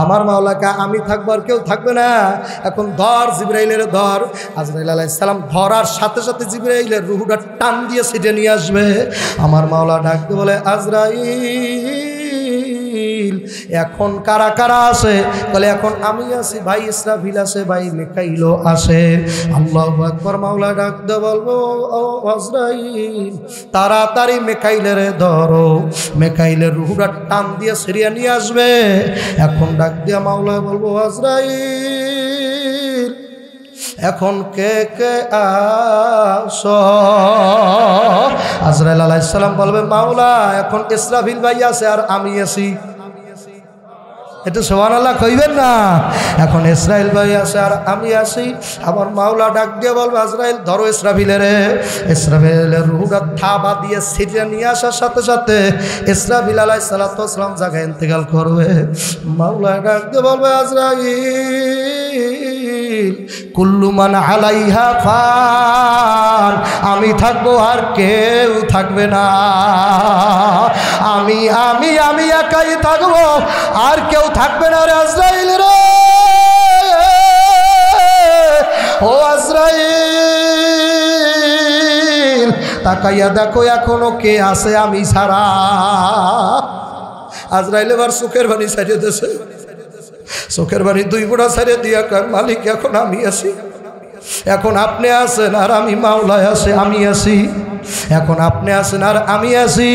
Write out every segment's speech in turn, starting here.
আমার মাওলাকে আমি থাকবো আর কেউ থাকবে না। এখন ধর জিবরাইলের ধর। আজরাইল আলাইহিস সালাম ধরার সাথে সাথে জিবরাইলের রূহটা টান দিয়ে ছিটে নিয়ে আসবে। আমার মাওলা ডাকতে বলে আজরাইল এখন কারা কারা আছে? বলে এখন আমি আছি, ভাই ইসরাফিল আছে, ভাই মিকাইলও আছে। আল্লাহু আকবার। মাওলা ডাকতে বলবো ও আজরাইল তাড়াতাড়ি মিকাইলের ধরো। মিকাইলের রূহটা টান দিয়ে ছিঁড়ে নিয়ে আসবে। এখন ডাক দিয়া মাওলা বলবো আজরাইল এখন কে কে আসো? আজরাইল আলাইহিস সালাম বলবে মাওলা এখন ইসরাফিল ভাই আছে আর আমি আছি। একটু সুবহানাল্লাহ কইবেন না? এখন ইসরাইল ভাই আছে আর আমি আছি। আমার মাওলা ডাক দিয়ে বলবে আজরাইল ধরো ইসরাফিলের। ইসরাফিলের রূহটা থাবা দিয়ে ছিটিয়ে নিয়ে আসার সাথে সাথে ইসরাফিল আলাইহিস সালাতু ওয়াস সালাম জায়গায় ইন্তেকাল করবে। মাওলা ডাক দিয়ে বলবে আজরাইল কুল্লু মান আলাইহা ফান, আমি থাকবো আর কেউ থাকবে না। আমি আমি আমি একাই থাকবো আর কেউ থাকবে না রে আজরাইল রে। ও আজরাইল তাকাইয়া দেখো এখনো কে আছে আমি ছাড়া। আজরাইল এবার চোখের পানি ছাড়িয়ে দিয়েছে। চোখের পানি দুই ফোঁটা ছাড়িয়ে দিয়া কয় মালিক এখন আমি আছি, এখন আপনি আছেন আর আমি মাওলায় আছে, আমি আছি। এখন আপনি আছেন আর আমি আছি।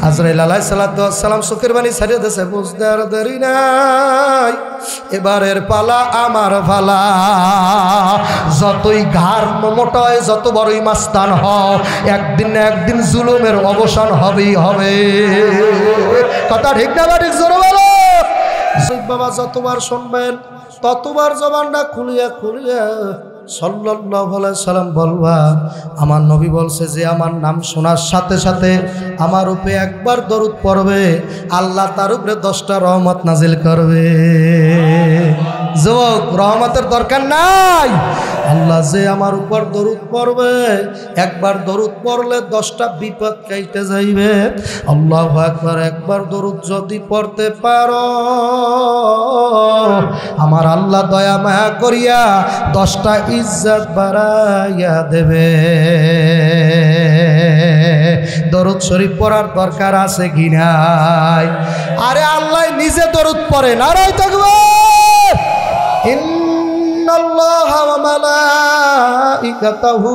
আজরাইল আলাইহিস সালাতু ওয়াস সালাম চোখের পানি ছাড়িয়ে দিয়েছে। বুঝতে আর দেরি নাই, এবারের পালা আমার পালা। যতই ঘাড় মোটা হয়, যত বড়ই মাস্তান হও, একদিন না একদিন জুলুমের অবসান হবেই হবে। কথা ঠিক না ঠিক? জোরে বলো। বাবা যতবার শুনবেন ততবার জবানটা খুলিয়া খুলিয়া সাল্লাল্লাহু আলাইহি সাল্লাম বলবা। আমার নবী বলছে যে আমার নাম শোনার সাথে সাথে আমার উপরে একবার দরুদ পড়বে, আল্লাহ তার উপরে 10টা রহমত নাজিল করবে। যুবক রহমতের দরকার নাই, আল্লাহ যে আমার উপর দরুদ পড়বে, একবার দরুদ পড়লে 10টা বিপদ কাইটে যাইবে। আল্লাহু আকবার। একবার দরুদ যদি পড়তে পারো আমার আল্লাহ দয়া মায়া করিয়া 10টা ইজ্জত বাড়াইয়া দেবে। দরুদ শরীফ পড়ার দরকার আছে কি নাই? আরে আল্লাহ নিজে দরুদ পড়ে। নারায়ে তাকবীর। ইন্নাল্লাহা ওয়া মালাইকাতাহু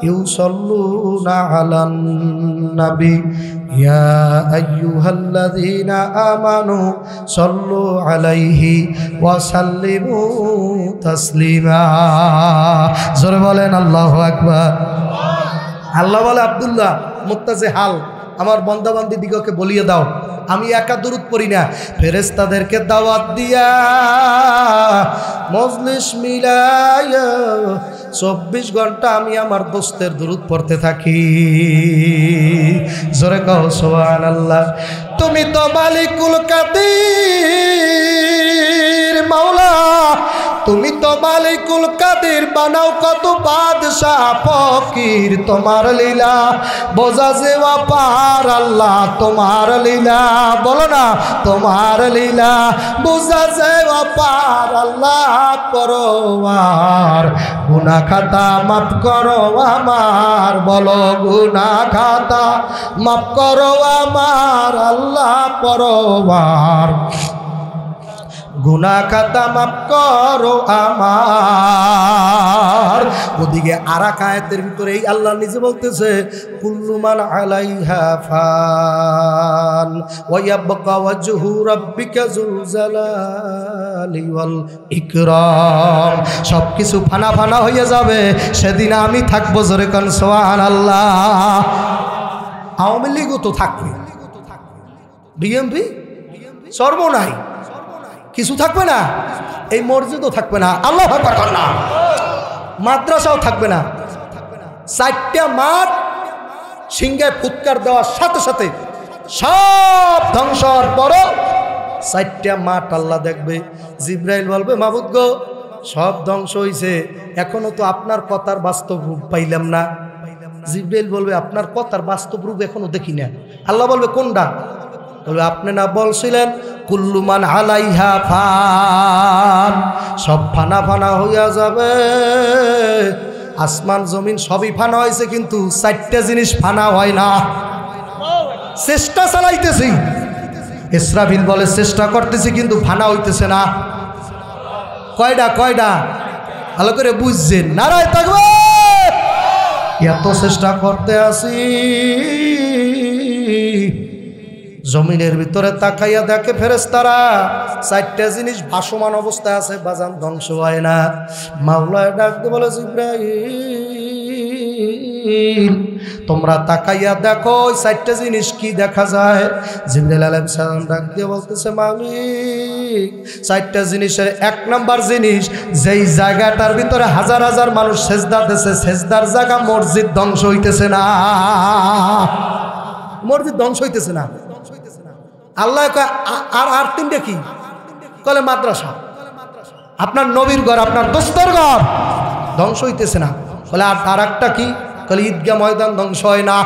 ইউসাল্লুনা আলান নবী ইয়া আইয়ুহাল্লাযীনা আমানু সাল্লু আলাইহি ওয়া সাল্লিমু তাসলিমা। জোরে বলেন আল্লাহু আকবার। আল্লাহ বলে আব্দুল্লাহ মুত্তাজে হাল আমার বান্দাবান্দি দিগকে বলিয়ে দাও আমি একা দরুদ পড়ি না, ফেরেশতাদেরকে দাওয়াত দিয়া মজলিস মিলায়া 24 ঘন্টা আমি আমার দোস্তের দরুদ পড়তে থাকি। জোরে কও সুবহানাল্লাহ। তুমি তো মালিকুল কাদির মাওলা, তুমি তো মালিকুল কাদির, বানাও কত বাদশাহ ফকির। তোমার লীলা বোঝা যেওয়া পার আল্লাহ, তোমার লীলা বলো না, তোমার লীলা বোঝা যেওয়া পার আল্লাহ। পরওয়ার গুনাহ খাতা মাফ করো আমার, বলো গুনাহ খাতা মাফ করো আমার আল্লাহ। পরওয়ার গুনাহ খাতা মাফ করো আমার। ওদিকে আরাক আয়াতের ভিতরে এই আল্লাহ নিজে বলতেছে কুল্লু মান আলাইহা ফান ওয়া ইয়াবকা ওয়াজহু রাব্বিকা যুল জালালি ওয়াল ইকরাম। সবকিছু ফানা ফানা হয়ে যাবে, সেদিন আমি থাকবো। জোরে কোন সুবহানাল্লাহ। আওয়ামী লীগও তো থাকবে, বিএনপি সর্বনাই কিছু থাকবে না, এই মসজিদও থাকবে না, আল্লাহু আকবার না, মাদ্রাসাও থাকবে না। 4টা মাঠ সিংহায় ফুৎকার দেওয়ার সাথে সাথে সব ধ্বংস হওয়ার পরও 4টা মাঠ আল্লাহ দেখবে। জিবরাইল বলবে মাবুদ গো সব ধ্বংস হয়েছে, এখনো তো আপনার কথার বাস্তব রূপ পাইলাম না। জিবরাইল বলবে আপনার কথার বাস্তব রূপ এখনো দেখি না। আল্লাহ বলবে কোনটা? বলবে আপনি না বলছিলেন কুল্লু মান আলাইহা ফান, সব ফানা ফানা হইয়া যাবে। আসমান জমিন সবই ফানা হয়েছে, কিন্তু 4টা জিনিস ফানা হয় না। চেষ্টা চালাইতেছি, ইসরাফিল বলে চেষ্টা করতেছি কিন্তু ফানা হইতেছে না। কয়টা কয়টা ভালো করে বুঝছেন? নারায় থাকবে। এত চেষ্টা করতে আসি, জমিনের ভিতরে তাকাইয়া দেখে ফেরেশতারা 4টা জিনিস ভাসমান অবস্থায় আছে, বাজান ধ্বংস হয় না। মাওলায় ডাকতে বলে জিবরাইল তোমরা তাকাইয়া দেখো ওই 4টা জিনিস কি দেখা যায়। জিবরাইল আলাইহিস সালাম ডাক দিয়ে বলতেছে মালিক 4টা জিনিসের 1 নাম্বার জিনিস, যেই জায়গাটার ভিতরে হাজার হাজার মানুষ সেজদা দিতেছে, সেজদার জায়গা মসজিদ ধ্বংস হইতেছে না, মসজিদ ধ্বংস হইতেছে না। আল্লাহ আর আর 3টা কি কলে? মাদ্রাসা, আপনার নবীর ঘর, আপনার দোস্তের ঘর ধ্বংস হইতেছে না। বলে আর একটা কি? কলে ঈদগাহ ময়দান ধ্বংস হয় না।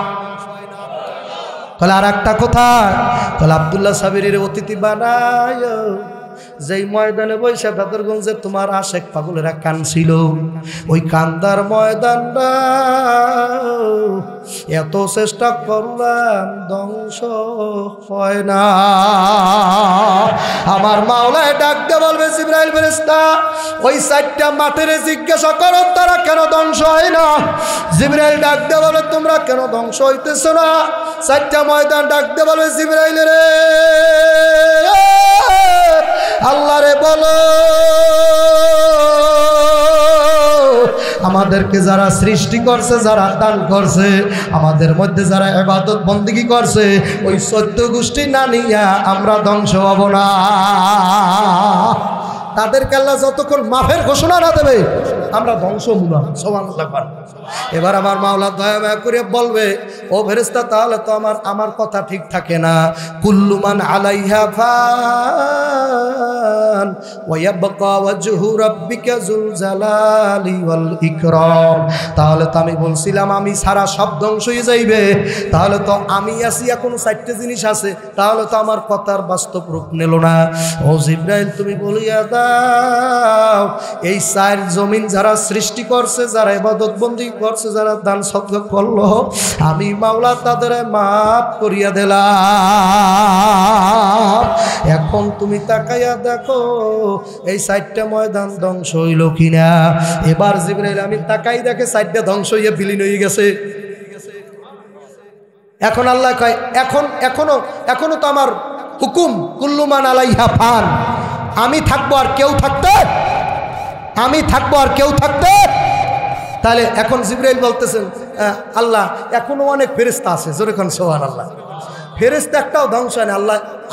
কলে আর একটা কোথায়? কলে আব্দুল্লাহ সাবিরের অতিথি বানায় যেই ময়দানে বৈশা বাদরগঞ্জে তোমার আশেক পাগলেরা কানছিল, ওই কান্দার ময়দানটা এত চেষ্টা করলাম ধ্বংস হয় না। আমার মাওলায় ডাক দিয়ে বলবে জিবরাইল ফেরেশতা ওই 4টা মাঠের জিজ্ঞাসা করো তারা কেন ধ্বংস হয় না। জিবরাইল ডাক দিয়ে বলে তোমরা কেন ধ্বংস হইতেছ না? 4টা ময়দান ডাক দিয়ে বলবে জিবরাইল রে আল্লাহ রে বলো আমাদেরকে যারা সৃষ্টি করছে, যারা দান করছে, আমাদের মধ্যে যারা ইবাদত বন্দেগী করছে, ওই 14 গোষ্ঠী না নিয়া আমরা ধ্বংস হব না। তাদেরকে আল্লাহ যতক্ষণ মাফের ঘোষণা না দেবে আমরা ধ্বংস হব না। সুবহানাল্লাহ। এবার আমার মাওলা দয়া মায়া করে বলবে ও ফেরেশতা তাহলে তো আমার কথা ঠিক থাকে না। কুল্লু মান আলাইহা ফান ওয়া ইয়াবকা ওয়াজহু রাব্বিকা যুল জালালি ওয়াল ইকরাম। তাহলে তো আমি বলছিলাম আমি সারা সব ধ্বংস হয়ে যাইবে, তাহলে তো আমি আছি এখন 4টা জিনিস আছে, তাহলে তো আমার কথার বাস্তব রূপ নিল না। ও জিবরাইল তুমি বলিয়া দাও এই 4 জমিন যারা সৃষ্টি করছে, যারা ইবাদত বন্দেগী করছে, যারা দান সদকা করলো, আমি মাওলা তাদের মাফ করিয়া দিলাম। এখন তুমি তাকাইয়া দেখো এই 4টা ময়দান ধ্বংস হইল কিনা। এবার জিবরাইল আমি তাকাই দেখে 4টা ধ্বংস হইয়া বিলীন হয়ে গেছে। এখন আল্লাহ কয় এখনো তো আমার হুকুম কুল্লু মান আলাইহা ফান, আমি থাকবো আর কেউ থাকতে, আমি থাকবো আর কেউ থাকতে। তাহলে এখন জিবরাইল বলতেছেন আল্লাহ এখনো অনেক ফেরেশতা আছে, জোরে কোন সুবহানাল্লাহ। ফেরেশতা একটাও ধ্বংস হয় না।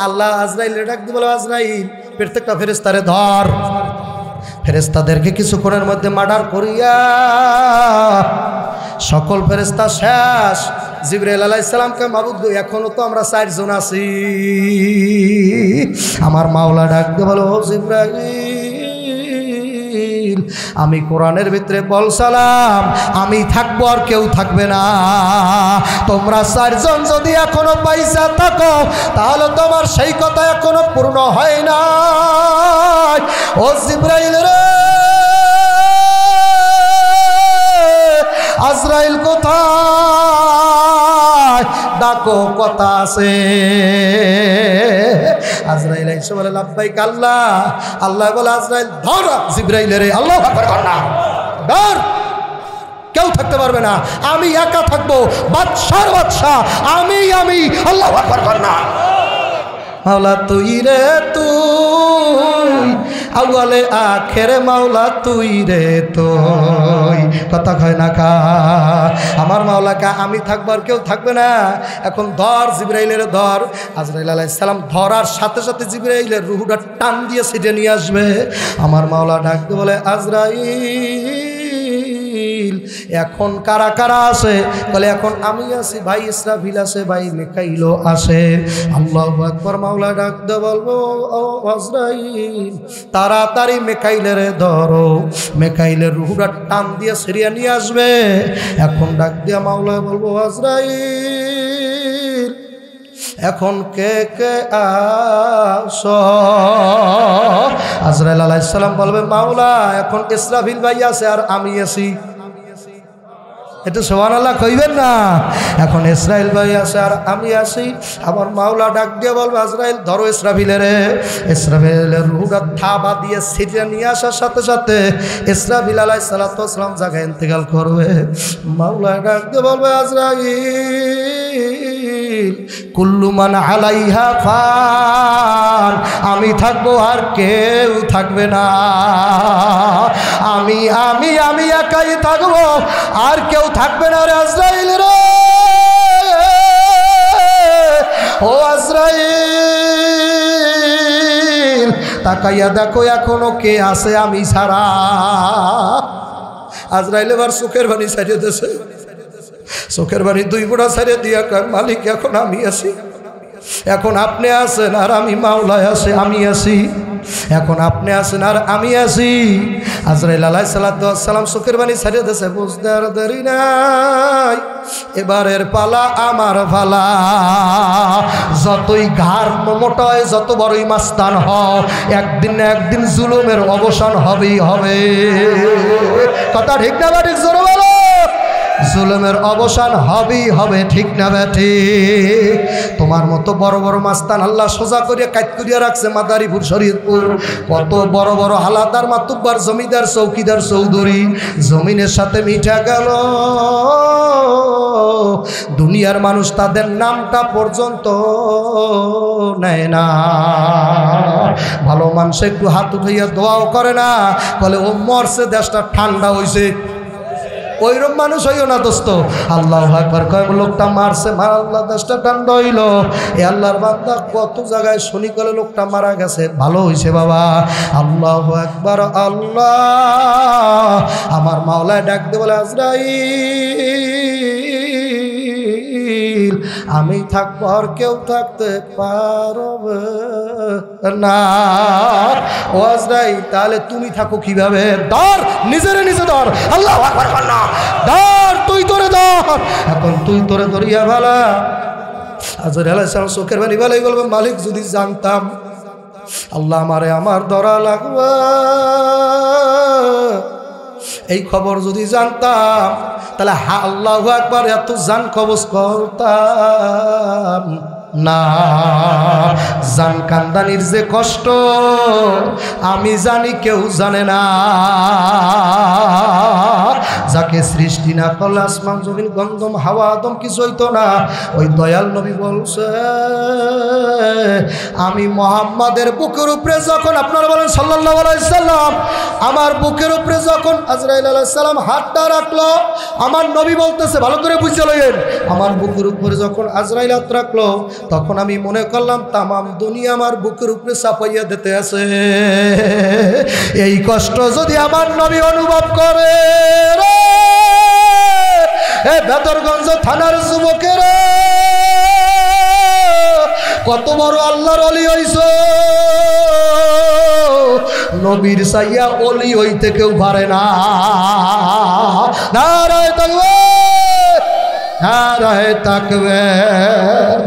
আল্লাহ আজরাইল ডাক দিয়ে বলে আজরাইল প্রত্যেকটা ফেরেশতারে ধর। ফেরেশতাদেরকে কিছুক্ষণের মধ্যে মার্ডার করিয়া সকল ফেরেশতা শেষ। জিবরাইল আলাইহিস সালামকে মাবুদ গো এখনো তো আমরা 4 জন আছি। আমার মাওলা ডাক দিয়ে বলে ও জিবরাইল আমি কোরআনের ভিতরে বলছিলাম আমি থাকবো আর কেউ থাকবে না। তোমরা 4 জন যদি এখনো পয়সা থাকো তাহলে তোমার সেই কথা এখনো পূর্ণ হয় না। ও জিবরাইল রে আজরাইল কোথায়? ডাকো কথা আছে। আজরাইল এসে বলে লাব্বাইক আল্লাহ। আল্লাহ বলে আজরাইল ধর জিবরাইল রে, আল্লাহু আকবার কর না, ধর, কেউ থাকতে পারবে না, আমি একা থাকবো, বাদশার বাদশা আমি আল্লাহু আকবার কর না। মাওলা তুই রে তুই, আউয়ালে আখেরে মাওলা তুই রে তুই, কথা কয় না কা। আমার মাওলা কা আমি থাকবো আর কেউ থাকবে না। এখন ধর জিবরাইলের ধর। আজরাইল আলাইহিস সালাম ধরার সাথে সাথে জিবরাইলের রুহুটা টান দিয়ে ছিটে নিয়ে আসবে। আমার মাওলা ডাকতে বলে আজরাইল এখন কারা কারা আছে? বলে এখন আমি আছি, ভাই ইসরাফিল আছে, ভাই মিকাইল আছে। আল্লাহু আকবার। মাওলা ডাকতে বলবো ও আজরাইল তাড়াতাড়ি মিকাইলের ধরো। মিকাইলের রুহুটা টান দিয়ে সিরিয়া নিয়ে আসবে। এখন ডাক দিয়া মাওলা বলবো আজরাইল এখন কে কে আসো। আজরাইল আলাইহিস সালাম বলবে মাওলা এখন ইসরাফিল ভাই আছে আর আমি আছি। একটু সুবহানাল্লাহ কইবেন না। এখন ইসরাইল ভাই আছে আর আমি আছি। আমার মাওলা ডাক দিয়ে বলবে আজরাইল ধরো ইসরাফিলের। ইসরাফিলের রূহটা থাবা দিয়ে ছিটিয়ে নিয়ে আসার সাথে সাথে ইসরাফিল আলাইহিস সালাতু ওয়াস সালাম জায়গায় ইন্তেকাল করবে। মাওলা ডাক দিয়ে বলবে আজরাইল কুল্লু মান আলাইহা ফান, আমি থাকবো আর কেউ থাকবে না। আমি আমি আমি একাই থাকবো আর কেউ থাকবে না রে আজরাইল রে। ও আজরাইল তাকাইয়া দেখো এখনো কে আছে আমি ছাড়া। আজরাইল এবার চোখের পানি ছাড়িয়ে দিয়েছে। চোখের পানি দুই ফোঁটা ছাড়িয়ে দিয়া কয় মালিক এখন আমি আছি, এখন আপনি আছেন আর আমি মাওলায় আছে আমি আছি, এখন আপনি আছেন আর আমি আছি। আজরাইল আলাইহিস সালাতু ওয়াস সালাম চোখের পানি ছাড়িয়ে দিয়েছে। বুঝতে আর দেরি নাই, এবারের পালা আমার পালা। যতই ঘাড় মোটা হয়, যত বড়ই মাস্তান হও, একদিন না একদিন জুলুমের অবসান হবেই হবে। কথা ঠিক না ঠিক জোরে বলো। জুলুমের অবসান হবেই হবে, ঠিক না ঠিক? তোমার মতো বড় বড় মাস্তান আল্লাহ সোজা করিয়া কাট করিয়া রাখছে মাদারীপুর শরীয়তপুর। কত বড় বড় হালাদার মাতুব্বার জমিদার চৌকিদার চৌধুরী জমিনের সাথে মিঠা গেল। দুনিয়ার মানুষ তাদের নামটা পর্যন্ত নেয় না। ভালো মানুষ একটু হাত উঠাইয়া দোয়াও করে না, বলে ও মরছে দেশটা ঠান্ডা হয়েছে। ওইরকম মানুষ হইও না দোস্ত। আল্লাহু আকবার কয় লোকটা মারছে, আল্লাহ দেশটা ঠান্ডা হইল। এ আল্লাহর বান্দা কত জায়গায় শুনি কলে লোকটা মারা গেছে, ভালো হইছে বাবা। আল্লাহু আকবার আল্লাহ। আমার মাওলায় ডাক দিয়ে বলে আজরাইল আমি থাকবো আর কেউ থাকতে পারবে না। ও আজরাইল তাহলে তুমি থাকো কিভাবে? ধর নিজেরে নিজে ধর। আল্লাহু আকবার না, ধর তুই তোরে ধর। এখন তুই তোরে ধরিয়া ভালা। আজরাইল আলাইহিস সালাম চোখের পানি ভালাই বলবে মালিক যদি জানতাম আল্লাহ আমারে আমার ধরা লাগবে, এই খবর যদি জানতাম তাহলে আল্লাহু আকবার এত জান কবজ করতাম না। জান কান্দানির যে কষ্ট আমি জানি কেউ জানে না। যাকে সৃষ্টি না করলে আসমান জমিন গন্ধম হাওয়া আদম কিছু হইতো না। ওই দয়াল নবী বলছে আমি মুহাম্মাদের বুকের উপরে যখন, আপনারা বলেন সাল্লাল্লাহু আলাইহি সাল্লাম, আমার বুকের উপরে যখন আজরাইল আলাইহিস সালাম হাতটা রাখলো, আমার নবী বলতেছে ভালো করে বুঝে লইেন, আমার বুকের উপরে যখন আজরাইল হাত রাখলো তখন আমি মনে করলাম তামাম দুনিয়া আমার বুকের উপরে চাপাইয়া দিতে আছে। এই কষ্ট যদি আমার নবী অনুভব করে রে, বেদরগঞ্জ থানার যুবকের কত বড় আল্লাহর ওলি হইছো, নবীর চাইয়া ওলি হইতে কেউ পারে না। নারায়ে তাকবীর, নারায়ে তাকবীর।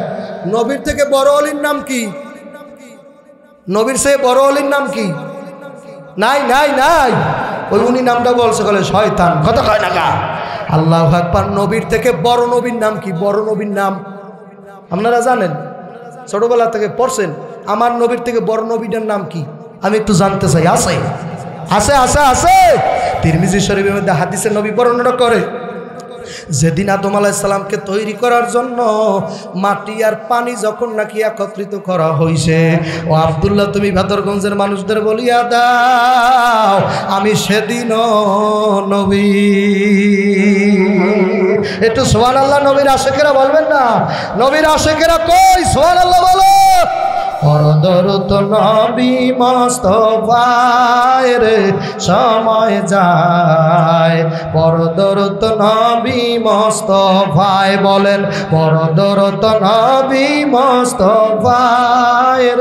নবীর থেকে বড় ওলির নাম কি? নবীর চেয়ে বড় ওলির নাম কি? নাই নাই নাই। ওই উনি নামটা বলছে বলে শয়তান, কথা কয় না কা। আল্লাহু আকবার। নবীর থেকে বড় নবীর নাম কি? বড় নবীর নাম আপনারা জানেন, ছোটবেলা থেকে পড়ছেন। আমার নবীর থেকে বড় নবীটার নাম কি আমি একটু জানতে চাই। আছে আছে আছে আছে। তিরমিজি শরীফের মধ্যে হাদিসে নবী বর্ণনা করে যেদিন আদম আলাইহিস সালামকে তৈরি করার জন্য মাটি আর পানি যখন নাকি একত্রিত করা হয়েছে, ও আব্দুল্লাহ তুমি ভাদরগঞ্জের মানুষদের বলিয়া দাও আমি সেদিনও নবী। একটু সুবহানাল্লাহ। নবীর আশিকেরা বলবেন না? নবীর আশিকেরা কই? সুবহানাল্লাহ বলো। পরদরত নবী মুস্তাফার সময় যায়, পরদরত নবী মুস্তাফায় বলেন, পরদরত নবী মুস্তাফার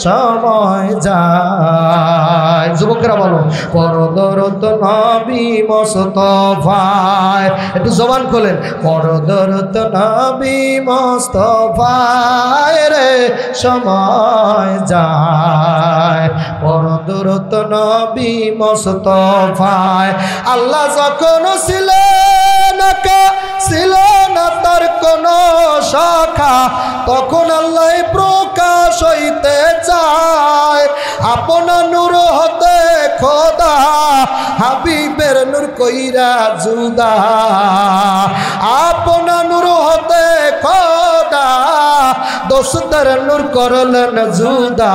সময় যায়। যুবকেরা বলো পরদরত নবী মুস্তাফায়, একটু জবান খোলেন, পরদরত নবী মুস্তাফায় রে সময় যায়, পরদরত নবী মুস্তাফায়। আল্লাহ যখন ছিলেন ছিল না তার কোন শাখা, তখন আল্লাহ প্রকাশ হইতে চায়, আপনা নূর হতে খোদা হাবিবের নূর কইরা জুদা, আপনা নূর হতে খোদা দোস্তের নূর করলেন জুদা,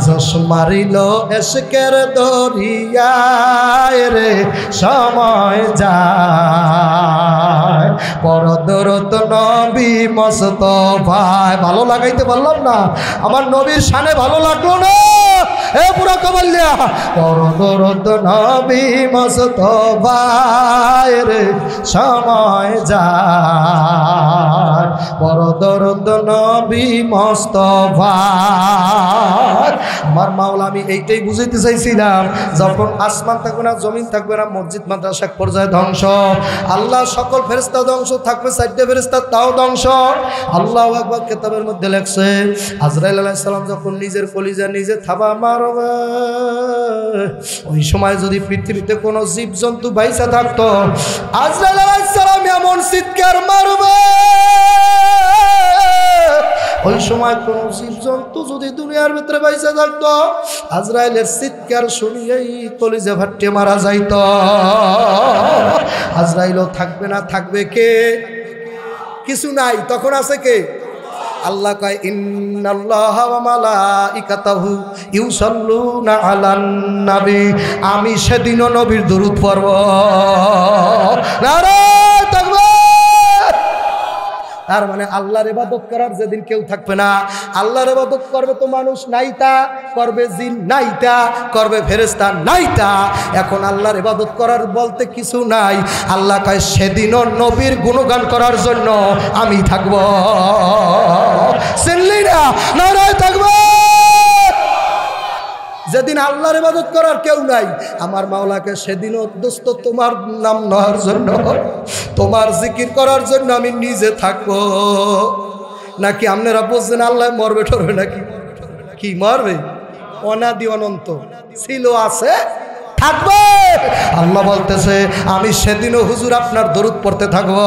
যশ মারিল এশকের দরিয়ায় রে সময় যায়, পরদরত নবী মুস্তাফায়। ভালো লাগাইতে পারলাম না, আমার নবীর শানে ভালো লাগলো না এ পুরা কমাল্লা, পরদরত নবী মুস্তাফায় রে সময় যায়, পরদরত নবী মুস্তাফায়। আমার মাওলা আমি এইটাই বুঝাইতে চাইছিলাম, যখন আসমান থাকবে না, জমিন থাকবে না, মসজিদ মাদ্রাসা এক পর্যায়ে ধ্বংস, আল্লাহ সকল ফেরেশতা ধ্বংস থাকবে, চারটে ফেরেশতা তাও ধ্বংস। আল্লাহু আকবার কিতাবের মধ্যে লেখছে আজরাইল আলাইহিস সালাম যখন নিজের কলিজা নিজে থাবা মারবে, ওই সময় যদি পৃথিবীতে কোনো জীবজন্তু বাইসা থাকতো, আজরাইল আলাইহিস সালাম এমন চিৎকার মারবে, ওই সময় কোন জীবজন্তু যদি দুনিয়ার ভিতরে বাইসা থাকতো, আজরাইলের চিৎকার শুনিয়েই কলিজা ফাটিয়ে মারা যাইত। আজরাইলও থাকবে না, থাকবে কে? কিছু নাই, তখন আছে কে? আল্লাহ কয় ইন্নাল্লাহা ওয়া মালাইকাতাহু ইউসাল্লুনা আলান নবী, আমি সেদিনও নবীর দরুদ পড়ব। নারে তাকবীর। তার মানে আল্লাহর ইবাদত করার যেদিন কেউ থাকবে না, আল্লাহর ইবাদত করবে তো মানুষ নাইতা, করবে জিন নাইতা, করবে ফেরেশতা নাইতা, এখন আল্লাহর ইবাদত করার বলতে কিছু নাই। আল্লাহ কয় সেদিনও নবীর গুণগান করার জন্য আমি থাকব। শুনলি না? নারায়ে তাকবীর। যেদিন আল্লাহর ইবাদত করার কেউ নাই, আমার মাওলাকে সেদিনও দোস্ত তোমার নাম নেওয়ার জন্য, তোমার জিকির করার জন্য আমি নিজে থাকবো। নাকি আপনারা বুঝছেন আল্লাহ মরবে টরবে নাকি? কি মরবে? অনাদি অনন্ত ছিল, আছে, থাকবে। আল্লাহ বলতেছে আমি সেদিনও হুজুর আপনার দরুদ পড়তে থাকবো।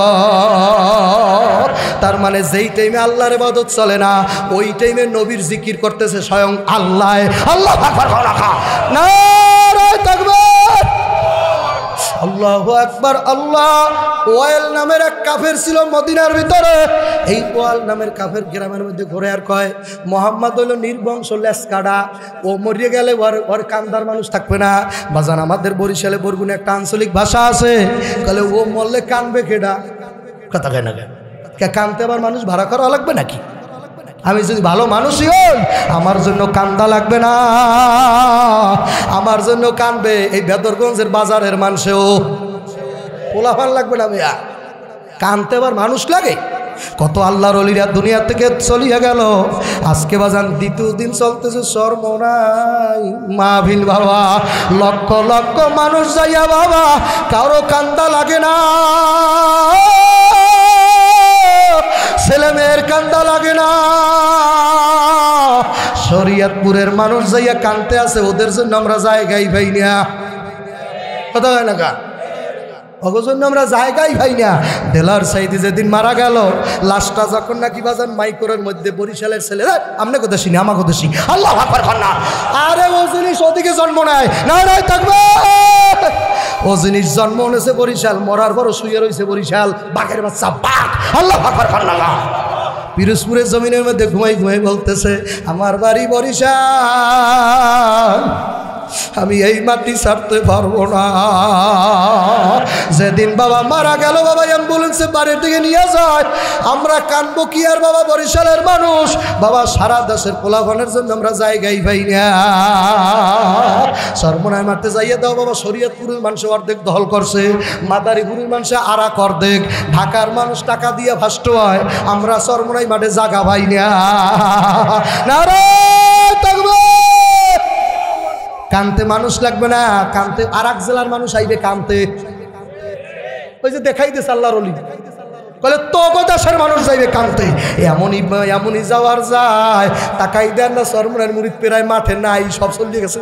তার মানে যেই টাইমে আল্লাহর ইবাদত চলে না, ওই টাইমে নবীর জিকির করতেছে স্বয়ং আল্লাহ। আল্লাহু আকবার, নারায়ে তাকবীর, আল্লাহু আকবার। আল্লাহ ওয়াইল নামের এক কাফের ছিল মদিনার ভিতরে, এই ওয়াইল নামের কাফের গ্রামের মধ্যে ঘুরে আর কয় মোহাম্মদ হইল নির্বংশ লেসকাডা, ও মরিয়ে গেলে ওর কান্দার মানুষ থাকবে না। বাজান আমাদের বরিশালে বরগুনে একটা আঞ্চলিক ভাষা আছে, তাহলে ও মরলে কানবে কেডা? কথা কয় না কেন? কানতে আবার মানুষ ভাড়া করা লাগবে নাকি? আমি যদি ভালো মানুষই হই, আমার জন্য কান্দা লাগবে না, আমার জন্য কানবে এই বেদরগঞ্জের বাজারের মানুষেও। পোলাফান লাগবে না ভাইয়া, কানতে আবার মানুষ লাগে। কত আল্লাহর ওলিরা দুনিয়া থেকে চলিয়া গেল, আজকে বাজান দ্বিতীয় দিন চলতেছে সর্বনাই মাহফিল। বাবা লক্ষ লক্ষ মানুষ যাইয়া বাবা কারো কান্দা লাগে না, ছেলে মেয়ের কান্দা লাগে না। শরীয়তপুরের মানুষ যাইয়া কানতে আছে, ওদের জন্য আমরা জায়গায় পাই না। কথা হয় না কা? ওর জন্য আমরা জায়গায় পাই না। দেলার সাইদি যেদিন মারা গেল, লাশটা যখন নাকি বাজান মাইকোরের মধ্যে বরিশালের ছেলে, আমনে কথা শুনি আমাকে কথা শুনি, আল্লাহু আকবার না। আরে ও জিনিস ওদিকে জন্ম নেয়, নারায়ে তাকবীর। ও জিনিস জন্ম নেছে বরিশাল, মরার পরও শুয়ে রয়েছে বরিশাল, বাঘের বাচ্চা বাঘ। আল্লাহু আকবার না। পিরোজপুরের জমিনের মধ্যে ঘুমাই ঘুমাই বলতেছে আমার বাড়ি বরিশাল, আমি এই মাটি ছাড়তে পারবো না। যেদিন বাবা মারা গেল, বাবা অ্যাম্বুলেন্সে বাড়ির দিকে নিয়ে যায়, আমরা কানবো কি আর? বাবা বরিশালের মানুষ, বাবা সারা দেশের পোলাপানের জন্য আমরা জায়গায় পাই না। সর্বনায় মারতে যাইয়ে দাও বাবা, শরীয়তপুরের মানুষ অর্ধেক দখল করছে, মাদারীপুরের মানুষ আরা অর্ধেক, ঢাকার মানুষ টাকা দিয়ে ভাষ্ট হয়, আমরা সর্বনায় মাঠে জাগা পাই না। নারায়ে তাকবীর। কানতে মানুষ লাগবে না, কানতে আর এক জেলার মানুষ আইবে কানতে। ওই যে দেখাই দিস আল্লাহর ওলি বলে তো দেশের মানুষ যাইবে কানতে। এমনই যাওয়ার যায়, তাকাই দেন না সরমনের মুরিদ প্রায় মাঠে নাই, সব চলিয়ে গেছে।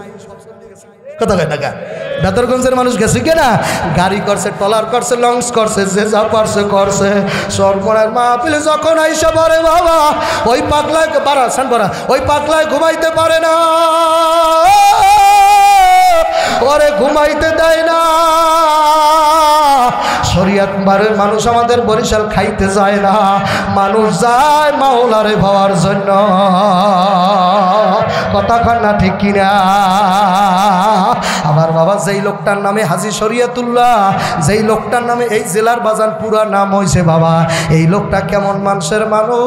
কথা কয় না, বেদরগঞ্জের মানুষ গেছে কিনা, গাড়ি করছে, ট্রলার করছে, লঞ্চ করছে, যে যা পারছে করছে। সরমনের মাহফিলে যখন আইসা পড়ে বাবা, ওই পাগলায় ওই পাগলায় ঘুমাইতে পারে না, ওরে ঘুমাইতে দেয় না। শরিয়াত বারের মানুষ আমাদের বরিশাল খাইতে যায় না, মানুষ যায় মাওলারে ভাবার জন্য। কথা কন না ঠিক কিনা? আমার বাবা যেই লোকটার নামে হাজী শরিয়াতুল্লাহ, যেই লোকটার নামে এই জেলার বাজার পুরা নাম হয়েছে বাবা, এই লোকটা কেমন মানুষের মানুষ।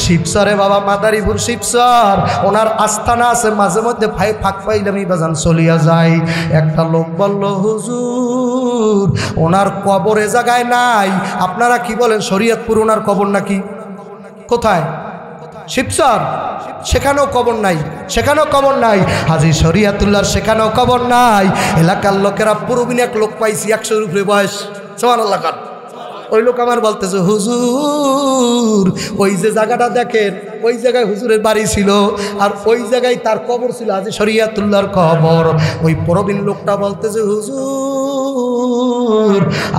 শিবসরে বাবা, মাদারীপুর শিবসর, ওনার আস্থানা আছে, মাঝে মধ্যে ফাঁক পাইলাম এই বাজান চলিয়া যায়। একটা লোক বলল হুজুর ওনার কবর এ জায়গায় নাই। আপনারা কি বলেন শরীয়তপুর ওনার কবর নাকি? কোথায়? শিবসর, সেখানেও কবর নাই, সেখানেও কবর নাই। হাজী শরিয়াতুল্লাহর সেখানেও কবর নাই। এলাকার লোকেরা পুরোবিন এক লোক পাইছি 100-এর উপরে বয়স, সুবহানাল্লাহ। ওই লোক আমার বলতেছে হুজুর ওই যে জায়গাটা দেখেন, ওই জায়গায় হুজুরের বাড়ি ছিল, আর ওই জায়গায় তার কবর ছিল, হাজী শরিয়াতুল্লাহর কবর। ওই প্রবীণ লোকটা বলতেছে হুজুর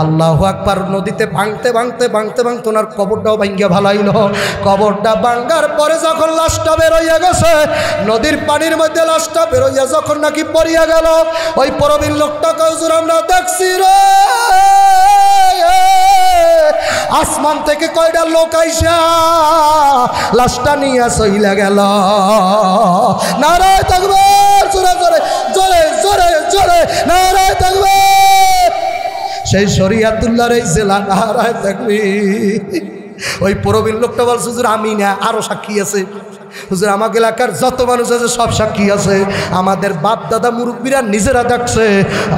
আল্লাহু আকবার, নদীতে ভাঙতে ভাঙতে ভাঙতে ভাঙতে ওনার কবরটাও ভাঙ্গিয়া ভালাইল। কবরটা ভাঙ্গার পরে যখন লাশটা বেরোইয়া গেছে, নদীর পানির মধ্যে লাশটা বেরোইয়া যখন নাকি পড়িয়া গেল, ওই প্রবীণ লোকটাকে হুজুর আমরা দেখছি রে, আসমান থেকে কয়টা লোক আইসা লাশটা নিয়ে চইলা গেল। নারায়ে তাকবীর, জোরে জোরে জোরে জোরে জোরে নারায়ে তাকবীর। সেই শরিয়াতুল্লাহর এই জেলা, নারায়ে তাকবীর। ওই প্রবীণ লোকটা বলছে হুজুর আমি না, আরো সাক্ষী আছে। হুজুর আমাকে এলাকার যত মানুষ আছে সব সাক্ষী আছে, আমাদের বাপ দাদা মুরব্বীরা নিজেরা দেখছে।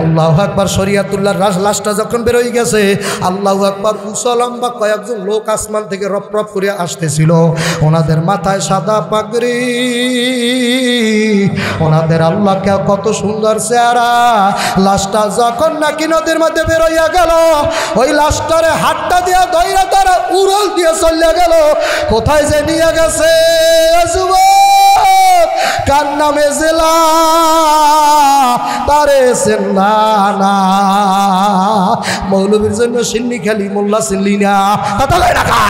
আল্লাহু আকবার। শরিয়াতুল্লাহর লাশটা যখন বেরোয় গেছে, আল্লাহু আকবার, উঁচা লম্বা কয়েকজন লোক আসমান থেকে রপ রপ করে আসতেছিল। ওনাদের মাথায় সাদা পাগড়ি, ওনাদের আল্লাহকে কত সুন্দর চেহারা। লাশটা যখন নাকি নদীর মধ্যে বেরোইয়া গেল, ওই লাশটারে হাতটা দিয়া ধইরা তারা উড়ল দিয়ে চলে গেল। কোথায় যে নিয়ে গেছে যুবক, কার নামে জেলা তারে চেনা, মৌলবীর জন্য সিন্নি খেলি, মোল্লা চিনলি না। কথা কয় না কা?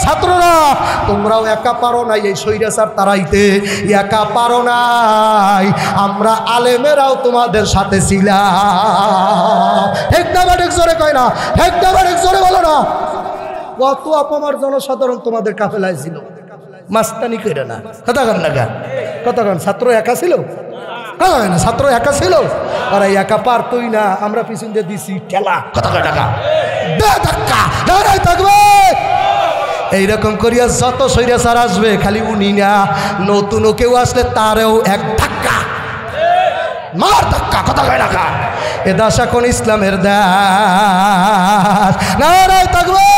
ছাত্ররা তোমরাও একা পারো নাই এই স্বৈরাচার তারাইতে, একা পারো নাই, আমরা আলেমেরাও তোমাদের সাথে ছিলাম। একটা বাড়ি জোরে কয় না, একটা বাড়ি জোরে বলো না। কত অপমার জনসাধারণ তোমাদের কাফেলায় ছিল, মাস্তানি করে না। কথা কন না গা, কথা কন। ছাত্র একা ছিল? কথা কয় না, ছাত্র একা ছিল? আরে একা পারতই না, আমরা পিছন দিয়ে দিছি ঠেলা। কথা কয় টাকা দে ধাক্কা, দাঁড়াই থাকবে। এইরকম করিয়া যত স্বৈরাচার আসবে, খালি উনি না, নতুনও কেউ আসলে তারেও এক ধাক্কা মার, ধাক্কা। কথা কয় টাকা। এ দেশ এখন ইসলামের দেশ, নারায়ে তাকবীর।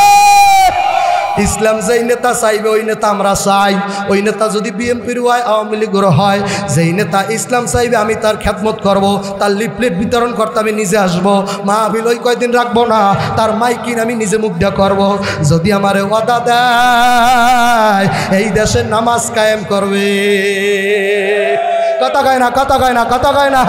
ইসলাম যেই নেতা চাইবে ওই নেতা আমরা চাই। ওই নেতা যদি বিএনপির হয়, আওয়ামী লীগের হয়, যেই নেতা ইসলাম চাইবে আমি তার খেদমত করব, তার লিফলেট বিতরণ করতে আমি নিজে আসবো, মাহফিল ওই কয়দিন রাখবো না, তার মাইকিন আমি নিজে মুগ্ধা করব। যদি আমারে ওয়াদা দেয় এই দেশে নামাজ কায়েম করবে। কথা কয় না, কথা কয় না, কথা কয় না।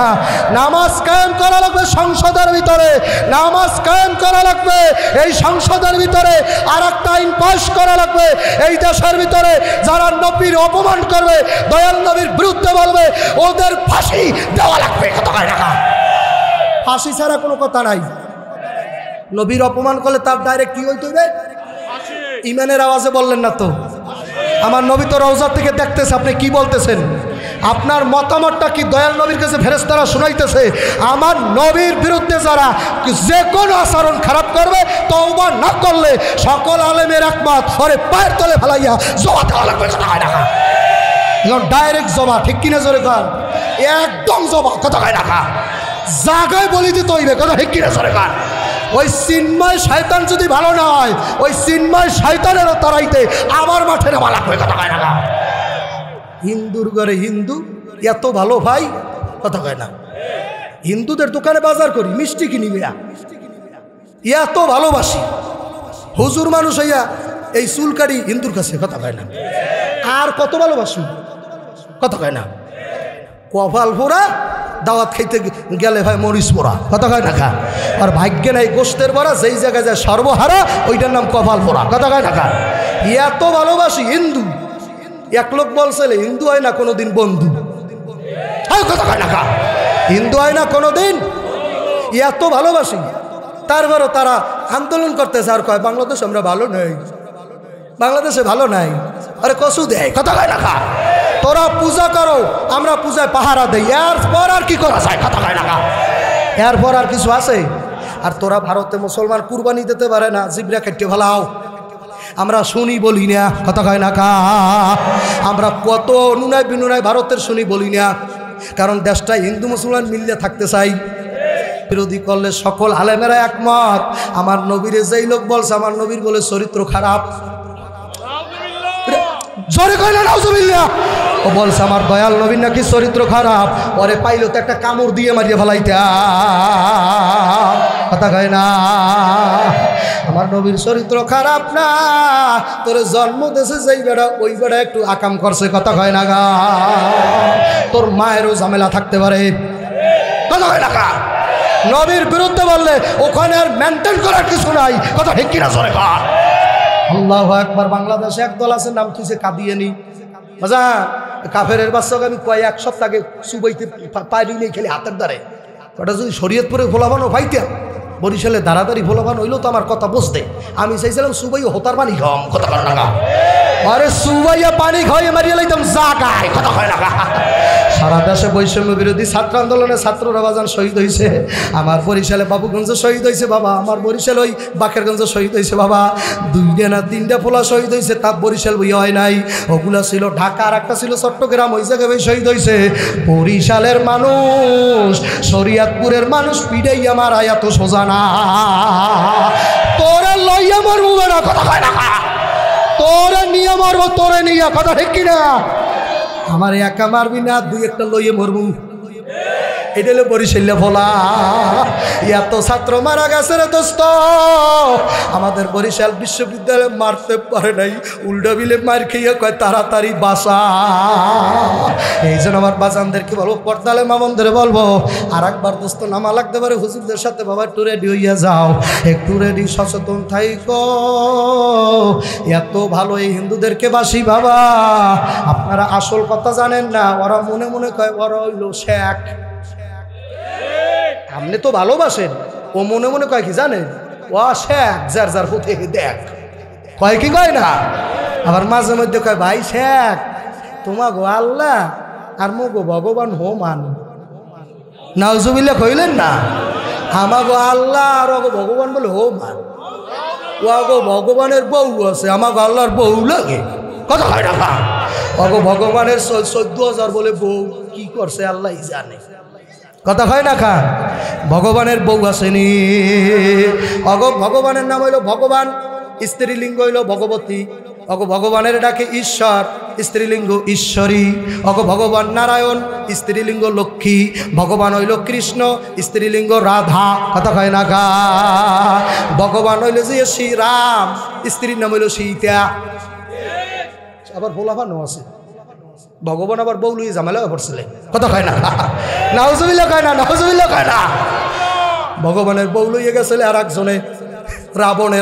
নামাজ কায়েম করা লাগবে সংসদের ভিতরে, নামাজ কায়েম করা লাগবে এই সংসদের ভিতরে। আর একটা আইন পাশ করা লাগবে এই দেশের ভিতরে, যারা নবীর অপমান করবে, দয়াল নবীর বিরুদ্ধে বলবে, ওদের ফাঁসি দেওয়া লাগবে। কথা কয় না, ফাঁসি ছাড়া কোনো কথা নাই। নবীর অপমান করলে তার ডাইরেক্ট কি হইতে হবে? ইমানের আওয়াজে বললেন না তো? আমার নবী তো রওজা থেকে দেখতেছে, আপনি কি বলতেছেন? আপনার মতামতটা কি দয়াল নবীর কাছে ফেরেশতারা শুনাইতেছে? আমার নবীর বিরুদ্ধে যারা যে কোনো আচরণ খারাপ করবে, তওবা না করলে সকল আলেমের একমত পরে পায়ের তলে ফেলাইয়া জমা দেওয়া লাগবে। ডাইরেক্ট জমা, ঠিক কিনা জোরে কর? একদম জমা। কথা কয় না, জায়গায় বলি দিতে হইবে। কথা ঠিক কিনা জোরে কর? ওই চিন্ময় শয়তান যদি ভালো না হয়, ওই চিন্ময় শয়তানেরও তারাইতে আবার মাঠে নামা লাগবে। কথা কয় না, হিন্দুর ঘরে হিন্দু, এত ভালো ভাই, কথা কয় না। হিন্দুদের দোকানে বাজার করি, মিষ্টি কিনি বেয়া, এত ভালোবাসি। হুজুর মানুষ হইয়া এই চুলকারি হিন্দুর কাছে, কথা কয় না। আর কত ভালোবাসি, কথা কয় না। কপাল পোড়া, দাওয়াত খাইতে গেলে ভাই মরিচ পোড়া, কথা কয় না খা। আর ভাগ্যে নাই গোস্তের বড়া, যেই জায়গায় যায় সর্বহারা, ওইটার নাম কপাল পোড়া, কথা কয় না খা। এত ভালোবাসি হিন্দু। এক লোক বলছিল হিন্দু হয় না কোনোদিন বন্ধু, কথা কয় না খা। হিন্দু হয় না কোনোদিন, এত ভালোবাসি। তারপরও তারা আন্দোলন করতেছে আর কয় বাংলাদেশ আমরা ভালো নেই, বাংলাদেশে ভালো নাই। আরে কসু দেয়, কথা কয় না খা। তোরা পূজা করো, আমরা পূজায় পাহারা দেই, এরপর আর কি করা যায়, কথা কয় না খা। এরপর আর কিছু আছে? আর তোরা ভারতে মুসলমান কুরবানি দিতে পারে না, জিবরা কেটে ভালাও, আমরা শুনি বলি না, কথা কয় না খা। আমরা কত নুনায় বিনুনায় ভারতের শুনি বলি না, কারণ দেশটা হিন্দু মুসলমান মিললে থাকতে চাই। বিরোধী করলে সকল আলেমেরা একমত। আমার নবীরে যেই লোক বলছে আমার নবীর বলে চরিত্র খারাপ, জোরে কয় না নাউজুবিল্লাহ। ও বলছে আমার দয়াল নবীর নাকি চরিত্র খারাপ, ওরে পাইলো তো একটা কামড় দিয়ে মারিয়ে ফেলাইতা, কথা কয় না। আমার নবীর চরিত্র খারাপ না, তোর জন্ম দেশে যেই বেড়া ওই বেড়া একটু আকাম করছে, কথা কয় না গা। তোর মায়েরও ঝামেলা থাকতে পারে, কথা কয় না গা। নবীর বিরুদ্ধে বললে ওখানে আর মেনটেন করার কিছু নাই, কথা ঠিক কিনা জোরে কর। আল্লাহু আকবার। বাংলাদেশে একদল আছে, নাম তুই কাদিয়ানি, মজা কাফেরের বাচ্চাকে আমি কয় এক সপ্তাহে সুবাইতে পারি নেই, খেলে হাতের দ্বারে। ওটা যদি শরীয়তপুরে ভোলাবানো পাইতাম, বরিশালে দাঁড়াদাড়ি ভোলাবান হইলো তো আমার কথা বুঝতে। আমি চাইছিলাম সুবাই হতার পানি খাওয়াম, কথা কয় না। আরে সুবাইয়া পানি খাওয়াই মারিয়ে লাইতাম জাগায়, কথা কয় না। সারা দেশে বৈষম্য বিরোধী ছাত্র আন্দোলনে ছাত্ররা বাজান শহীদ হয়েছে। আমার বরিশালে বাবুগঞ্জ শহীদ হয়েছে বাবা, আমার বরিশাল ওই বাকেরগঞ্জ শহীদ হয়েছে বাবা। 2টা না 3টা পোলা শহীদ হয়েছে, তা বরিশাল বই হয় নাই। ওগুলা ছিল ঢাকা, আর একটা ছিল চট্টগ্রাম, ওই জায়গায় শহীদ হয়েছে। বরিশালের মানুষ, শরীয়তপুরের মানুষ পিড়াইয়া মারা এত সোজা না। তোরে লইয়া মরবো না, কথা কয় না। তোরে নিয়ে মরবো, তোরে নিয়ে, কথা ঠিক কিনা। আমার একা মারবি না, 2-1টা লইয়ে মরবু, এটা হলো বরিশালে ভোলা। এত ছাত্র মারা গেছে রে দোস্ত। আমাদের বরিশাল বিশ্ববিদ্যালয়ে মারতে পারে নাই, উল্টা বিলে মার খেয়ে কয় তাড়াতাড়ি বাসা। এই জন্য আমার বাজানদেরকে বলবো, পর্দালে মামনদের বলবো, আর একবার দোস্ত নামা লাগতে পারে হুজুরদের সাথে, বাবা একটু রেডি হইয়া যাও, একটু রেডি সচেতন থাইকো। এত ভালো এই হিন্দুদেরকে বাসি বাবা, আপনারা আসল কথা জানেন না। ওরা মনে মনে কয় ওরা হইল শেখ, আপনি তো ভালোবাসেন, ও মনে মনে কয় কি জানেন, ও শেখ, যার যার হতে দেখ, কয় কি কয় না। আবার মাঝে মধ্যে কয় ভাই শেখ, তোমা গো আল্লাহ আর মো গো ভগবান হো মান। নাউজুবিল্লাহ কইলেন না। আমাগো আল্লাহ আর ওগো ভগবান বলে হো মান। ও আগো ভগবানের বউ আছে, আমাগো আল্লাহর বউ লাগে, কথা কয় না। ওগো ভগবানের 14,000 বলে বউ, কি করছে আল্লাহ জানে, কথা হয় না খা। ভগবানের বউ আসেনি। অগ ভগবানের নাম হইল ভগবান, স্ত্রীলিঙ্গ হইল ভগবতী। অগ ভগবানের ডাকে ঈশ্বর, স্ত্রীলিঙ্গ ঈশ্বরী। অগ ভগবান নারায়ণ, স্ত্রীলিঙ্গ লক্ষ্মী। ভগবান হইল কৃষ্ণ, স্ত্রীলিঙ্গ রাধা, কথা কয় না গা। ভগবান হইল যে শ্রীরাম, স্ত্রীর নাম হইল সীতা। আবার ভোলাভানো আছে, ভগবান আবার বউ লুই ঝামেলা পড়ছিলে, কথা কয় না। নাউজুবিল্লাহ কয় না, নাউজুবিল্লাহ কয় না। ভগবানের বউ লইয়ে গেছিলে আর একজনে, রাবণে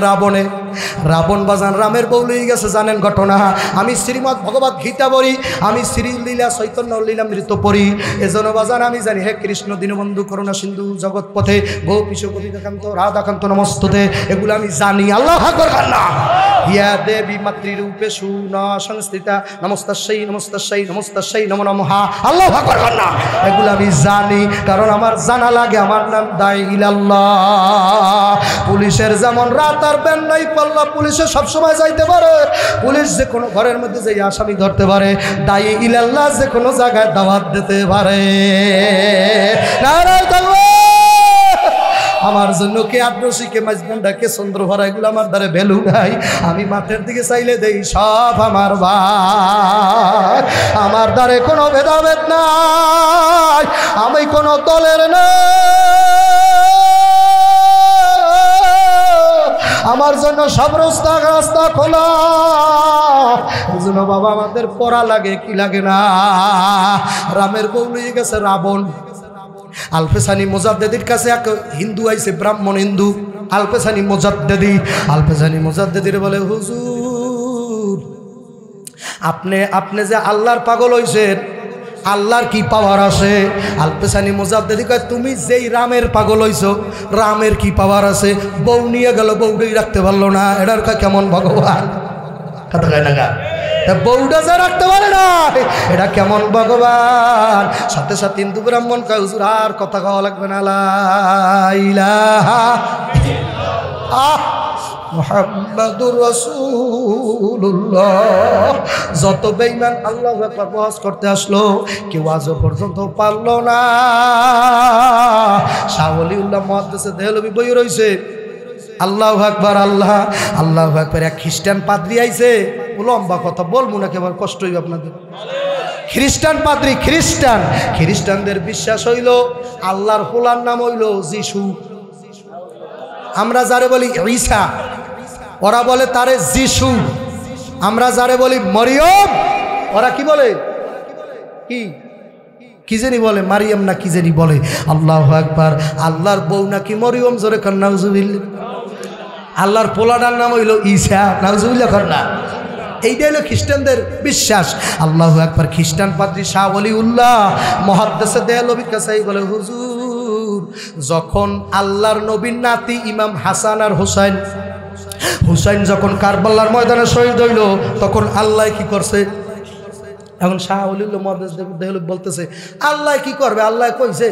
রাবণ বাজান রামের বউ লইয়ে গেছে। জানেন ঘটনা? আমি শ্রীমৎ ভগবত গীতা পড়ি, আমি শ্রীলীলা চৈতন্য লীলামৃত পড়ি। এজন্য বাজান আমি জানি, হে কৃষ্ণ দীনবন্ধু করুণা সিন্ধু জগৎ পথে গোপীশ গোপিকান্ত রাধাকান্ত নমস্তুতে, এগুলো আমি জানি। আল্লাহ আকবার কান্না। ইয়া দেবী মাতৃরূপে সুন সংস্থিতা নমস্তাস্যৈ নমস্তাস্যৈ নমস্তাস্যৈ নমো নমঃ। আল্লাহু আকবার কান্না। এগুলো আমি জানি, কারণ আমার জানা লাগে। আমার নাম দাঈ ইলাল্লাহ। পুলিশের যেমন রাত আর বেন নাই পাল্লা, পুলিশে সবসময় যাইতে পারে। পুলিশ যে কোনো ঘরের মধ্যে যে আসামি ধরতে পারে, দাঈ ইলাল্লাহ যে কোনো জায়গায় দাওয়াত দিতে পারে। নারায়ে তাকবীর, আমার জন্য কে আদ্রসী, কে মাঝগান্ডা, কে চন্দ্রভরা, এগুলো আমার দ্বারা ভ্যালু নাই। আমি মাঠের দিকে চাইলে দেই সব আমার ভাই। আমার দ্বারে কোনো ভেদাভেদ নাই, আমি কোনো দলের না, আমার জন্য সব রাস্তা খোলা। এই জন্য বাবা আমাদের পড়া লাগে কি লাগে না। রামের বউ নিয়ে গেছে রাবণ। আলফেসানি মুজাদ্দেদির কাছে এক হিন্দু আইছে, ব্রাহ্মণ হিন্দু, আলফেসানি মুজাদ্দেদির বলে, হুজুর আপনি যে আল্লাহর পাগল হইছেন, আল্লাহর কি পাওয়ার আছে? আলফেসানি মুজাদ্দেদি কয়, তুমি যেই রামের পাগল হইছো, রামের কি পাওয়ার আছে? বউ নিয়ে গেল, বউটাই রাখতে পারলো না, এটার কেমন ভগবান? কথা কয় না গা, বউটা যা রাখতে পারে না, এটা কেমন ভগবান? সাথে সাথে হিন্দু ব্রাহ্মণ কয়, হুজুর আর কথা কওয়া লাগবে না, লা ইলাহা মুহাম্মাদুর রাসূলুল্লাহ। যত বেঈমান আল্লাহু আকবার ওয়াজ করতে আসলো, কেউ আজও পর্যন্ত পারল না। শাহ ওলিউল্লাহ মুহাদ্দিস দেহলভী বই রইছে, আল্লাহু আকবার, আল্লাহু আকবার। এক খ্রিস্টান পাদ্রী আইছে, লম্বা কথা বলবো না, কেবল কষ্ট হইবে আপনাদের। খ্রিস্টান পাদ্রী, খ্রিস্টানদের বিশ্বাস হইল আল্লাহর হোলার নাম হইল যিশু। আমরা যারে বলি ঈসা, ওরা বলে তারে যিশু। আমরা যারে বলি মরিয়ম, ওরা কি বলে? কি জানি বলে, মারিয়াম না কি জানি বলে। আল্লাহু আকবার। আল্লাহর বউ নাকি মরিয়ম, জোরে কর নাউজুবিল্লাহ। আল্লাহর পোলাটার নাম হইল ঈসা, নাউজুবিল্লাহ কর না। এইটা হলো খ্রিস্টানদের বিশ্বাস। আল্লাহু আকবার। খ্রিস্টান পাদ্রী শাহ ওলিউল্লাহ মুহাদ্দিস দেহলভীর কাছে বলে, হুজুর যখন আল্লাহর নবীর নাতি ইমাম হাসান আর হুসাইন যখন কারবালার ময়দানে শহীদ হইল, তখন আল্লাহ কি করছে? এখন শাহ ওলিউল্লাহ মুহাদ্দিস দেহলভী বলতেছে, আল্লাহ কি করবে? আল্লাহ কইছে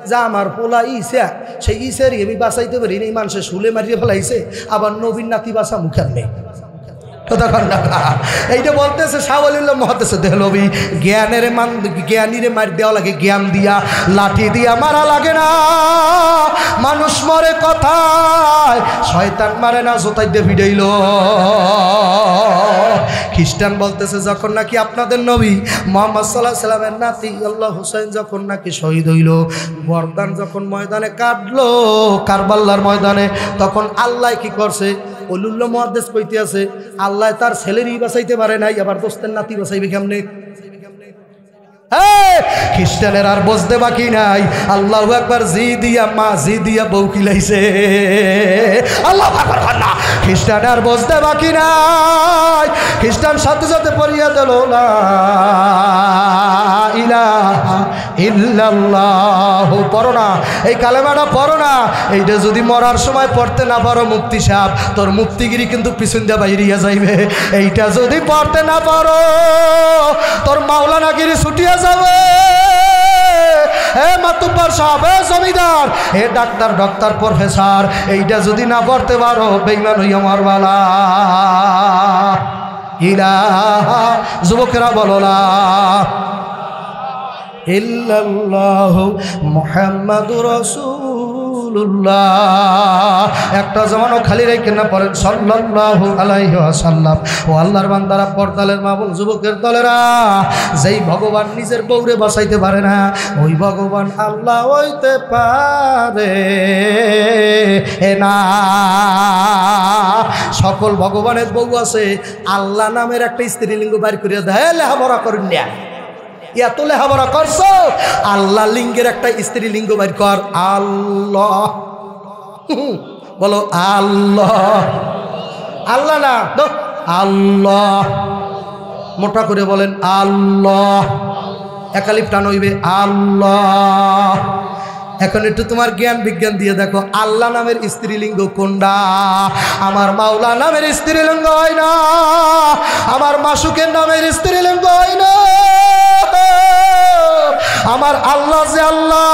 যে আমার পোলা ঈসা, সেই ঈসারই আমি বাঁচাইতে পারি না, মানুষে শুলে মারিয়ে ফেলাইছে, আবার নবীর নাতি বাঁচা মুখের নেই। এইটা বলতেছে শাহ ওলিউল্লাহ মুহাদ্দিস দেহলভী। জ্ঞানীরে মার দেওয়া লাগে জ্ঞান দিয়া, লাঠি দিয়া মারা লাগে না। মানুষ মরে কথায়, শয়তান মারে না, জোতাই দিয়ে ভিড়াইল। খ্রিস্টান বলতেছে যখন নাকি আপনাদের নবী মুহাম্মদ সাল্লাল্লাহু আলাইহি সাল্লামের নাতি আল্লাহ হুসাইন যখন নাকি শহীদ হইল, বরদান যখন ময়দানে কাটলো কারবালার ময়দানে, তখন আল্লাহ কি করছে? ওলিউল্লাহ মুহাদ্দিস কইতে আছে, আল্লাহ তার ছেলেরই বাঁচাইতে পারে নাই, আবার দোস্তের নাতি বাঁচাইবে কেমনে? খ্রিস্টানের আর বুঝতে বাকি নাই। আল্লাহু আকবার। জি দিয়া বউ কিলাইছে। আল্লাহু আকবার। খ্রিস্টানের আর বুঝতে বাকি নাই। খ্রিস্টান সাথে সাথে পড়িয়া দিল লা ইলাহা ইল্লাল্লাহ। পড়ো না, এই কালেমাটা পড়ো না। এইটা যদি মরার সময় পড়তে না পারো, মুফতি সাহেব তোর মুফতিগিরি কিন্তু পিছন দিয়ে বাইরিয়া যাইবে। এইটা যদি পড়তে না পারো, তোর মাওলানাগিরি ছুটিয়া যাবে। হে মাতুব্বর সাহেব, হে জমিদার, হে ডাক্তার প্রফেসর, এইটা যদি না পড়তে পারো, বেঈমান হইয়া মরবালা। ইলাহা, যুবকেরা বলো না ইল্লাল্লাহু মুহাম্মাদুর রাসূলুল্লাহ। একটা জমানো খালি রেখে না পড়েন সাল্লাল্লাহু আলাইহি ওয়াসাল্লাম। ও আল্লাহর বান্দারা, পর্দালের মা বোন, যুবকের দলেরা, যেই ভগবান নিজের বউরে বাঁচাইতে পারে না, ওই ভগবান আল্লাহ হইতে পারে না। সকল ভগবানের বউ আছে, আল্লাহ নামের একটা স্ত্রীলিঙ্গ বাইর করে দেয়, লেখাপড়া করেন না। এত লেখাপড়া করছো, আল্লাহ লিঙ্গের একটা স্ত্রী লিঙ্গ বাইর কর। আল্লাহ বলো, আল্লাহ। আল্লাহ না, আল্লাহ। মোটা করে বলেন আল্লাহ। একালিপ টান হইবে আল্লাহ। এখন একটু তোমার জ্ঞান বিজ্ঞান দিয়ে দেখো, আল্লাহ নামের স্ত্রীলিঙ্গ কোনটা? আমার মাওলা নামের স্ত্রীলিঙ্গ হয় না, আমার মাসুকের নামের স্ত্রীলিঙ্গ হয় না। আমার আল্লাহ যে আল্লাহ,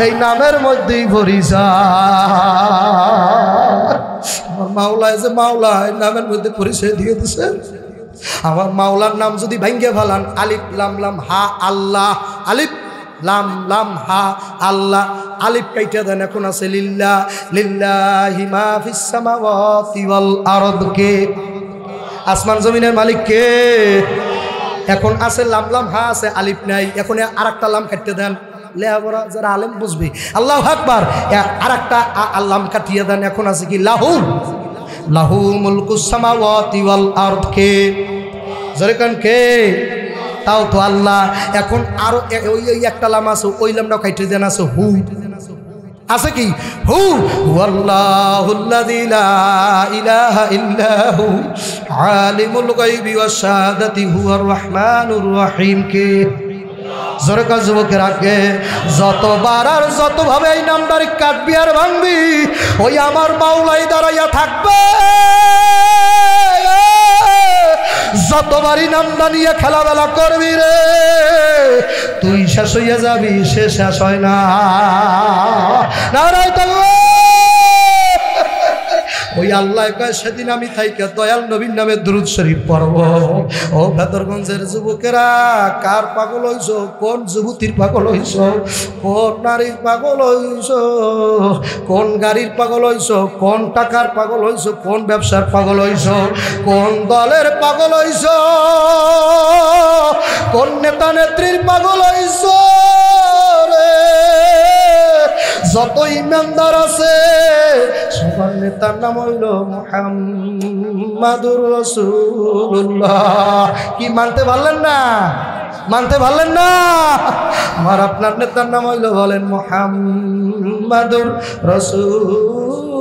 এই নামের মধ্যেই পরিচয়। আমার মাওলায় যে মাওলা, এই নামের মধ্যে পরিচয় দিয়ে দিছে। আমার মাওলার নাম যদি ভাঙ্গে ফেলান, আলিফ লাম লাম হা আল্লাহ, আলিফ লাম লাম হা আল্লাহ, আলিফ কাইটা দেন, এখন আছে লিল্লাহ, লিল্লাহি মা ফিস সামাওয়াতি ওয়াল আরদ, কে? আসমান জমিনের মালিক কে? এখন আছে লাম লাম হা আছে, আলিফ নাই, এখন আরেকটা লাম কাটতে দেন, লেহাপড়া যারা আলেম বুঝবে, আল্লাহু আকবার, আরেকটা লাম কাটিয়ে দেন, এখন আছে কি? লাহু, লাহু মুলকুস সামাওয়াতি ওয়াল আরদ, কে? জোরে কান কে? তাও তো আল্লাহ। এখন আরো ওই একটা লাম আছে, ওই লামটাও কাইটে দেন, আছে হু, আছে কি? হু আল্লাহুল্লাযী লা ইলাহা ইল্লাহু আলিমুল গায়বি ওয়াশ শাহাদাতি হুয়ার রহমানুর রহিম, কে? জোরে কাজ যুবকের আগে যতবার আর যতভাবে এই নামটারে কাটবি আর ভাঙবি, ওই আমার মাওলাই দাঁড়াইয়া থাকবে। যতবারই নামটা নিয়ে খেলাবেলা করবি রে, তুই শেষ হইয়া যাবি, সে শেষ হয় না। নারায়ে তাকবীর। ওই আল্লাহ কয় সেদিন আমি থাইকা দয়াল নবীর নামে দুরূদ শরীফ পড়ব। ও ভেদরগঞ্জের যুবকেরা, কার পাগল হইছ? কোন যুবতীর পাগল হইছ? কোন নারীর পাগল হইছ? কোন গাড়ির পাগল হইছ? কোন টাকার পাগল হইছ? কোন ব্যবসার পাগল হইছ? কোন দলের পাগল হইছ? কোন নেতা নেত্রীর পাগল হইছ রে? যত ইমানদার আছে সবার নেতার নাম হইল মুহাম্মাদুর রাসূলুল্লাহ। কি মানতে পারলেন না? মানতে পারলেন না? আমার আপনার নেতার নাম হইল, বলেন, মুহাম্মাদুর রাসূলুল্লাহ।